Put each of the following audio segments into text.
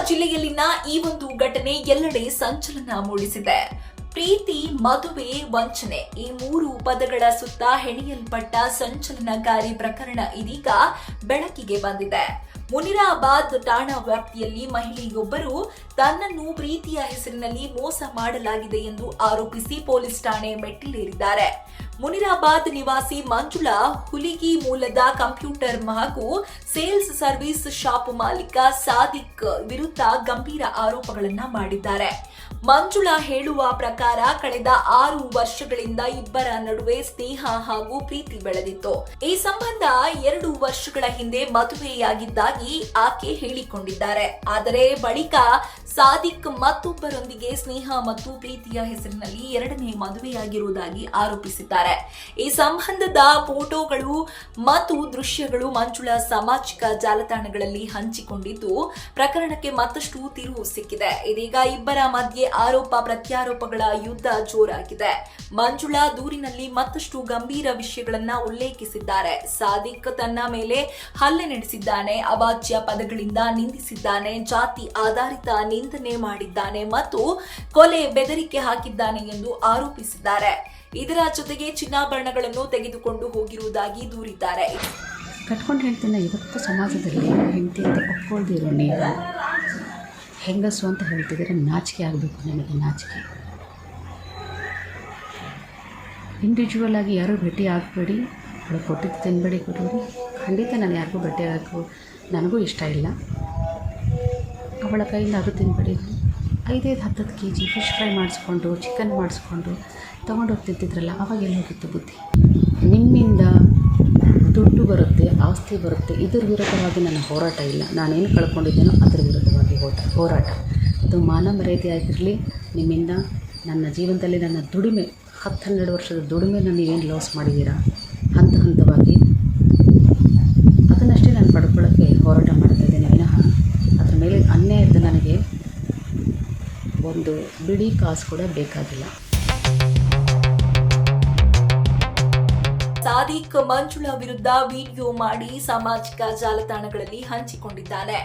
ಜಿಲ್ಲೆಯಲ್ಲಿನ ಈ ಒಂದು ಘಟನೆ ಎಲ್ಲೆಡೆ ಸಂಚಲನ ಮೂಡಿಸಿದೆ. ಪ್ರೀತಿ, ಮದುವೆ, ವಂಚನೆ ಈ ಮೂರು ಪದಗಳ ಸುತ್ತ ಹೆಣೆಯಲ್ಪಟ್ಟ ಸಂಚಲನಕಾರಿ ಪ್ರಕರಣ ಇದೀಗ ಬೆಳಕಿಗೆ ಬಂದಿದೆ. ಮುನಿರಾಬಾದ್ ಠಾಣಾ ವ್ಯಾಪ್ತಿಯಲ್ಲಿ ಮಹಿಳೆಯೊಬ್ಬರು ತನ್ನನ್ನು ಪ್ರೀತಿಯ ಹೆಸರಿನಲ್ಲಿ ಮೋಸ ಮಾಡಲಾಗಿದೆ ಎಂದು ಆರೋಪಿಸಿ ಪೊಲೀಸ್ ಠಾಣೆ ಮೆಟ್ಟಿಲೇರಿದ್ದಾರೆ. ಮುನಿರಾಬಾದ್ ನಿವಾಸಿ ಮಂಜುಳಾ ಹುಲಿಗಿ ಮೂಲದ ಕಂಪ್ಯೂಟರ್ ಹಾಗೂ ಸೇಲ್ಸ್ ಸರ್ವಿಸ್ ಶಾಪ್ ಮಾಲೀಕ ಸಾದಿಕ್ ವಿರುದ್ಧ ಗಂಭೀರ ಆರೋಪಗಳನ್ನು ಮಾಡಿದ್ದಾರೆ. ಮಂಜುಳಾ ಹೇಳುವ ಪ್ರಕಾರ ಕಳೆದ 6 ವರ್ಷಗಳಿಂದ ಇಬ್ಬರ ನಡುವೆ ಸ್ನೇಹ ಹಾಗೂ ಪ್ರೀತಿ ಬೆಳೆದಿತ್ತು. ಈ ಸಂಬಂಧ 2 ವರ್ಷಗಳ ಹಿಂದೆ ಮದುವೆಯಾಗಿದ್ದಾಗಿ ಆಕೆ ಹೇಳಿಕೊಂಡಿದ್ದಾರೆ. ಆದರೆ ಬಳಿಕ ಸಾದಿಕ್ ಮತ್ತೊಬ್ಬರೊಂದಿಗೆ ಸ್ನೇಹ ಮತ್ತು ಪ್ರೀತಿಯ ಹೆಸರಿನಲ್ಲಿ 2ನೇ ಮದುವೆಯಾಗಿರುವುದಾಗಿ ಆರೋಪಿಸಿದ್ದಾರೆ. ಈ ಸಂಬಂಧದ ಫೋಟೋಗಳು ಮತ್ತು ದೃಶ್ಯಗಳು ಮಂಜುಳಾ ಸಾಮಾಜಿಕ ಜಾಲತಾಣಗಳಲ್ಲಿ ಹಂಚಿಕೊಂಡಿದ್ದು ಪ್ರಕರಣಕ್ಕೆ ಮತ್ತಷ್ಟು ತಿರುವು ಸಿಕ್ಕಿದೆ. ಇದೀಗ ಇಬ್ಬರ ಮಧ್ಯೆ ಆರೋಪ ಪ್ರತ್ಯಾರೋಪಗಳ ಯುದ್ಧ ಜೋರಾಗಿದೆ. ಮಂಜುಳಾ ದೂರಿನಲ್ಲಿ ಮತ್ತಷ್ಟು ಗಂಭೀರ ವಿಷಯಗಳನ್ನ ಉಲ್ಲೇಖಿಸಿದ್ದಾರೆ. ಸಾದಿಕ್ ತನ್ನ ಮೇಲೆ ಹಲ್ಲೆ ನಡೆಸಿದ್ದಾನೆ, ಅವಾಚ್ಯ ಪದಗಳಿಂದ ನಿಂದಿಸಿದ್ದಾನೆ, ಜಾತಿ ಆಧಾರಿತ ನಿಂದನೆ ಮಾಡಿದ್ದಾನೆ ಮತ್ತು ಕೊಲೆ ಬೆದರಿಕೆ ಹಾಕಿದ್ದಾನೆ ಎಂದು ಆರೋಪಿಸಿದ್ದಾರೆ. ಇದರ ಜೊತೆಗೆ ಚಿನ್ನಾಭರಣಗಳನ್ನು ತೆಗೆದುಕೊಂಡು ಹೋಗಿರುವುದಾಗಿ ದೂರಿದ್ದಾರೆ. ಕಟ್ಕೊಂಡು ಹೇಳ್ತೀನಿ, ಇವತ್ತು ಸಮಾಜದಲ್ಲಿ ಹೆಂಡತಿ ಅಂತ ಒಪ್ಕೊಳ್ದಿರೋ ನೀವು ಹೆಂಗಸು ಅಂತ ಹೇಳ್ತಿದ್ದೀರ. ನಾಚಿಕೆ ಆಗಬೇಕು, ನನಗೆ ನಾಚಿಕೆ. ಇಂಡಿವಿಜುವಲ್ ಆಗಿ ಯಾರೂ ಭೇಟಿ ಆಗಬೇಡಿ, ಅವಳು ಕೊಟ್ಟಿದ್ದು ತಿನ್ನಬೇಡಿ ಕೊಡೋರಿ. ಖಂಡಿತ ನಾನು ಯಾರಿಗೂ ಭೇಟಿ ಆಗಬೇಕು ನನಗೂ ಇಷ್ಟ ಇಲ್ಲ. ಅವಳ ಕೈಯಿಂದ ಅದು ತಿನ್ನಬೇಡಿ. 5-10 kg ಫಿಶ್ ಫ್ರೈ ಮಾಡಿಸ್ಕೊಂಡು ಚಿಕನ್ ಮಾಡಿಸ್ಕೊಂಡು ತೊಗೊಂಡೋಗಿ ತಿಂತಿದ್ರಲ್ಲ, ಅವಾಗ ಎಲ್ಲಿ ಹೋಗಿತ್ತು ಬುದ್ಧಿ? ನಿಮ್ಮಿಂದ ದುಡ್ಡು ಬರುತ್ತೆ, ಆಸ್ತಿ ಬರುತ್ತೆ, ಇದ್ರ ವಿರುದ್ಧವಾಗಿ ನನ್ನ ಹೋರಾಟ ಇಲ್ಲ. ನಾನೇನು ಕಳ್ಕೊಂಡಿದ್ದೇನೋ ಅದರ ವಿರುದ್ಧವಾಗಿ ಹೋರಾಟ. ಅದು ಮಾನ ಮರ್ಯಾದೆ ಆಗಿರಲಿ. ನಿಮ್ಮಿಂದ ನನ್ನ ಜೀವನದಲ್ಲಿ ನನ್ನ ದುಡಿಮೆ 10-12 ವರ್ಷದ ದುಡಿಮೆನ ನೀವೇನು ಲಾಸ್ ಮಾಡಿದ್ದೀರಾ, ಹಂತವಾಗಿ ಅದನ್ನಷ್ಟೇ ನಾನು ಪಡ್ಕೊಳ್ಳೋಕ್ಕೆ ಹೋರಾಟ ಮಾಡ್ತಾ ಇದ್ದೇನೆ ವಿನಃ ಅದರ ಮೇಲೆ ಅನ್ಯಾಯದ ನನಗೆ ಒಂದು ಬಿಡಿ ಕಾಸು ಕೂಡ ಬೇಕಾಗಿಲ್ಲ. ಸಾದಿಕ್ ಮಂಜುಳಾ ವಿರುದ್ಧ ವಿಡಿಯೋ ಮಾಡಿ ಸಾಮಾಜಿಕ ಜಾಲತಾಣಗಳಲ್ಲಿ ಹಂಚಿಕೊಂಡಿದ್ದಾನೆ.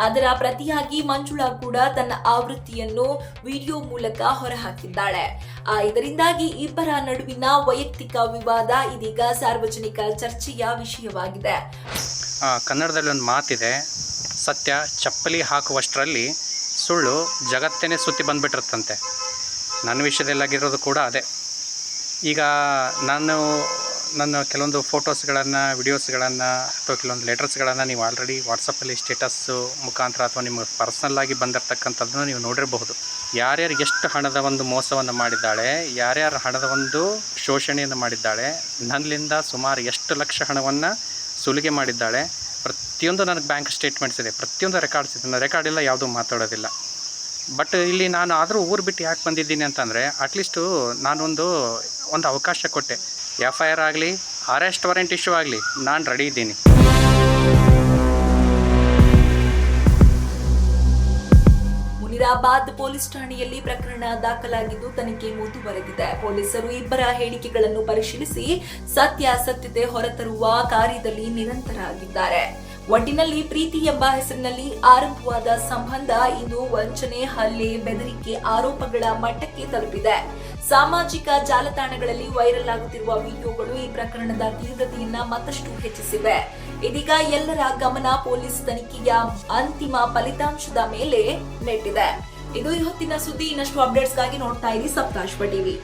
ಅದರ ಪ್ರತಿಯಾಗಿ ಮಂಜುಳಾ ಕೂಡ ತನ್ನ ಆವೃತ್ತಿಯನ್ನು ವಿಡಿಯೋ ಮೂಲಕ ಹೊರಹಾಕಿದ್ದಾಳೆ. ಇದರಿಂದಾಗಿ ಇಬ್ಬರ ನಡುವಿನ ವೈಯಕ್ತಿಕ ವಿವಾದ ಇದೀಗ ಸಾರ್ವಜನಿಕ ಚರ್ಚೆಯ ವಿಷಯವಾಗಿದೆ. ಕನ್ನಡದಲ್ಲಿ ಒಂದು ಮಾತಿದೆ, ಸತ್ಯ ಚಪ್ಪಲಿ ಹಾಕುವಷ್ಟರಲ್ಲಿ ಸುಳ್ಳು ಜಗತ್ತೇನೆ ಸುತ್ತಿ ಬಂದ್ಬಿಟ್ಟಿರುತ್ತಂತೆ. ನನ್ನ ವಿಷಯದಲ್ಲಾಗಿರೋದು ಕೂಡ ಅದೇ. ಈಗ ನನ್ನ ಕೆಲವೊಂದು ಫೋಟೋಸ್ಗಳನ್ನು, ವಿಡಿಯೋಸ್ಗಳನ್ನು ಅಥವಾ ಕೆಲವೊಂದು ಲೆಟರ್ಸ್ಗಳನ್ನು ನೀವು ಆಲ್ರೆಡಿ ವಾಟ್ಸಪ್ಪಲ್ಲಿ ಸ್ಟೇಟಸ್ಸು ಮುಖಾಂತರ ಅಥವಾ ನಿಮಗೆ ಪರ್ಸ್ನಲ್ಲಾಗಿ ಬಂದಿರತಕ್ಕಂಥದ್ದನ್ನು ನೀವು ನೋಡಿರಬಹುದು. ಯಾರ್ಯಾರು ಎಷ್ಟು ಹಣದ ಒಂದು ಮೋಸವನ್ನು ಮಾಡಿದ್ದಾಳೆ, ಯಾರ್ಯಾರು ಹಣದ ಒಂದು ಶೋಷಣೆಯನ್ನು ಮಾಡಿದ್ದಾಳೆ, ನನ್ನಿಂದ ಸುಮಾರು ಎಷ್ಟು ಲಕ್ಷ ಹಣವನ್ನು ಸುಲಿಗೆ ಮಾಡಿದ್ದಾಳೆ, ಪ್ರತಿಯೊಂದು ನನಗೆ ಬ್ಯಾಂಕ್ ಸ್ಟೇಟ್ಮೆಂಟ್ಸ್ ಇದೆ, ಪ್ರತಿಯೊಂದು ರೆಕಾರ್ಡ್ಸ್ ಇದೆ. ನಾನು ರೆಕಾರ್ಡ್ ಇಲ್ಲ, ಯಾವುದೂ ಮಾತಾಡೋದಿಲ್ಲ. ಬಟ್ ಇಲ್ಲಿ ನಾನು ಆದರೂ ಊರು ಬಿಟ್ಟು ಯಾಕೆ ಬಂದಿದ್ದೀನಿ ಅಂತಂದರೆ, ಅಟ್ಲೀಸ್ಟು ನಾನೊಂದು ಅವಕಾಶ ಕೊಟ್ಟೆ. FIR ಆಗಲಿ, ಅರೆಸ್ಟ್ ವಾರೆಂಟ್ ಇಶ್ಯೂ ಆಗಲಿ, ನಾನು ರೆಡಿ ಇದ್ದೀನಿ. ಮುನಿರಾಬಾದ್ ಪೊಲೀಸ್ ಠಾಣೆಯಲ್ಲಿ ಪ್ರಕರಣ ದಾಖಲಾಗಿದ್ದು ತನಿಖೆ ಮುಂದುವರೆದಿದೆ. ಪೊಲೀಸರು ಇಬ್ಬರ ಹೇಳಿಕೆಗಳನ್ನು ಪರಿಶೀಲಿಸಿ ಸತ್ಯಾಸತ್ಯತೆ ಹೊರತರುವ ಕಾರ್ಯದಲ್ಲಿ ನಿರಂತರರಾಗಿದ್ದಾರೆ. ಒಟ್ಟಿನಲ್ಲಿ ಪ್ರೀತಿ ಎಂಬ ಹೆಸರಿನಲ್ಲಿ ಆರಂಭವಾದ ಸಂಬಂಧ ಇಂದು ವಂಚನೆ, ಹಲ್ಲೆ, ಬೆದರಿಕೆ ಆರೋಪಗಳ ಮಟ್ಟಕ್ಕೆ ತಲುಪಿದೆ. ಸಾಮಾಜಿಕ ಜಾಲತಾಣಗಳಲ್ಲಿ ವೈರಲ್ ಆಗುತ್ತಿರುವ ವಿಡಿಯೋಗಳು ಈ ಪ್ರಕರಣದ ತೀವ್ರತೆಯನ್ನ ಮತ್ತಷ್ಟು ಹೆಚ್ಚಿಸಿವೆ. ಇದೀಗ ಎಲ್ಲರ ಗಮನ ಪೊಲೀಸ್ ತನಿಖೆಯ ಅಂತಿಮ ಫಲಿತಾಂಶದ ಮೇಲೆ ನೆಟ್ಟಿದೆ. ಇದು ಈ ಹೊತ್ತಿನ ಸುದ್ದಿ. ಇನ್ನಷ್ಟು ಅಪ್ಡೇಟ್ಸ್ಗಾಗಿ ನೋಡ್ತಾ ಇರಿ ಸಪ್ತಾಶ್ವ ಟಿವಿ.